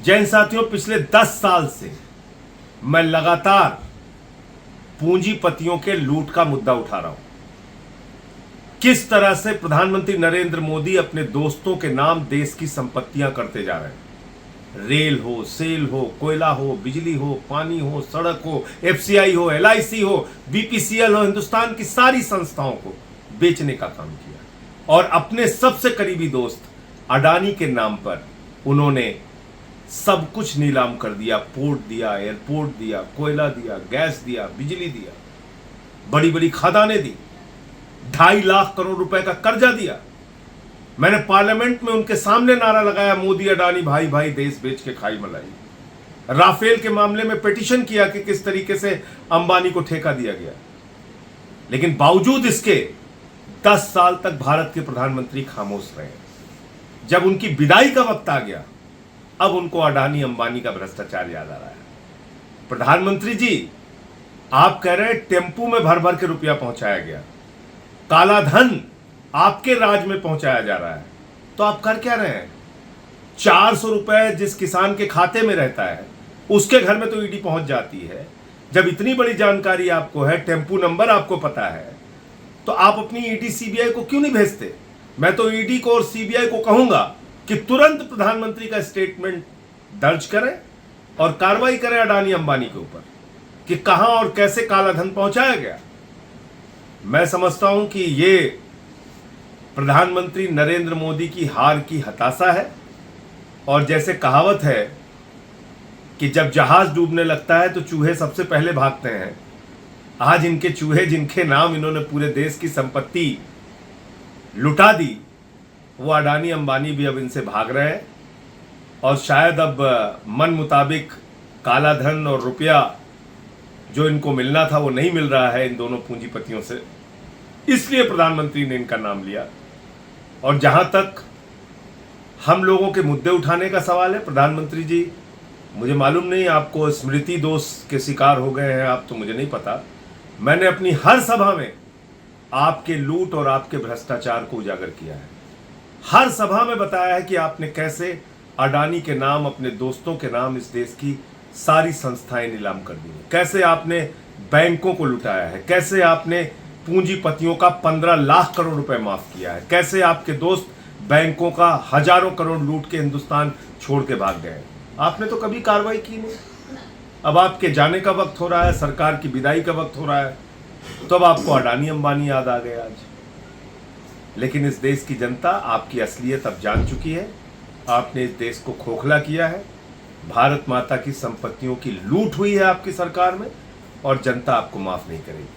जैन साथियों, पिछले 10 साल से मैं लगातार पूंजीपतियों के लूट का मुद्दा उठा रहा हूं। किस तरह से प्रधानमंत्री नरेंद्र मोदी अपने दोस्तों के नाम देश की संपत्तियां करते जा रहे हैं। रेल हो, सेल हो, कोयला हो, बिजली हो, पानी हो, सड़क हो, एफसीआई हो, एलआईसी हो, बीपीसीएल हो, हिंदुस्तान की सारी संस्थाओं को बेचने का काम किया और अपने सबसे करीबी दोस्त अडानी के नाम पर उन्होंने सब कुछ नीलाम कर दिया। पोर्ट दिया, एयरपोर्ट दिया, कोयला दिया, गैस दिया, बिजली दिया, बड़ी बड़ी खदानें दी, 2.5 लाख करोड़ रुपए का कर्जा दिया। मैंने पार्लियामेंट में उनके सामने नारा लगाया, मोदी अडानी भाई भाई देश बेच के खाई मलाई। राफेल के मामले में पिटीशन किया कि किस तरीके से अंबानी को ठेका दिया गया। लेकिन बावजूद इसके 10 साल तक भारत के प्रधानमंत्री खामोश रहे। जब उनकी विदाई का वक्त आ गया, अब उनको अडानी अंबानी का भ्रष्टाचार याद आ रहा है। प्रधानमंत्री जी, आप कह रहे हैं टेम्पू में भर भर के रुपया पहुंचाया गया, काला धन आपके राज में पहुंचाया जा रहा है, तो आप कर क्या रहे हैं? 400 रुपए जिस किसान के खाते में रहता है उसके घर में तो ईडी पहुंच जाती है। जब इतनी बड़ी जानकारी आपको है, टेम्पू नंबर आपको पता है, तो आप अपनी ईडी सीबीआई को क्यों नहीं भेजते? मैं तो ईडी को और सीबीआई को कहूंगा कि तुरंत प्रधानमंत्री का स्टेटमेंट दर्ज करें और कार्रवाई करें अडानी अंबानी के ऊपर कि कहां और कैसे काला धन पहुंचाया गया। मैं समझता हूं कि ये प्रधानमंत्री नरेंद्र मोदी की हार की हताशा है। और जैसे कहावत है कि जब जहाज डूबने लगता है तो चूहे सबसे पहले भागते हैं, आज इनके चूहे जिनके नाम इन्होंने पूरे देश की संपत्ति लुटा दी, वो अडानी अंबानी भी अब इनसे भाग रहे हैं और शायद अब मन मुताबिक काला धन और रुपया जो इनको मिलना था वो नहीं मिल रहा है इन दोनों पूंजीपतियों से, इसलिए प्रधानमंत्री ने इनका नाम लिया। और जहां तक हम लोगों के मुद्दे उठाने का सवाल है, प्रधानमंत्री जी, मुझे मालूम नहीं आपको स्मृति दोष के शिकार हो गए हैं आप, तो मुझे नहीं पता। मैंने अपनी हर सभा में आपके लूट और आपके भ्रष्टाचार को उजागर किया है। हर सभा में बताया है कि आपने कैसे अडानी के नाम, अपने दोस्तों के नाम इस देश की सारी संस्थाएं नीलाम कर दी, कैसे आपने बैंकों को लुटाया है, कैसे आपने पूंजीपतियों का 15 लाख करोड़ रुपए माफ किया है, कैसे आपके दोस्त बैंकों का हजारों करोड़ लूट के हिंदुस्तान छोड़ के भाग गए। आपने तो कभी कार्रवाई की नहीं। अब आपके जाने का वक्त हो रहा है, सरकार की विदाई का वक्त हो रहा है, तो अब आपको अडानी अंबानी याद आ गए आज। लेकिन इस देश की जनता आपकी असलियत अब जान चुकी है। आपने इस देश को खोखला किया है। भारत माता की संपत्तियों की लूट हुई है आपकी सरकार में और जनता आपको माफ नहीं करेगी।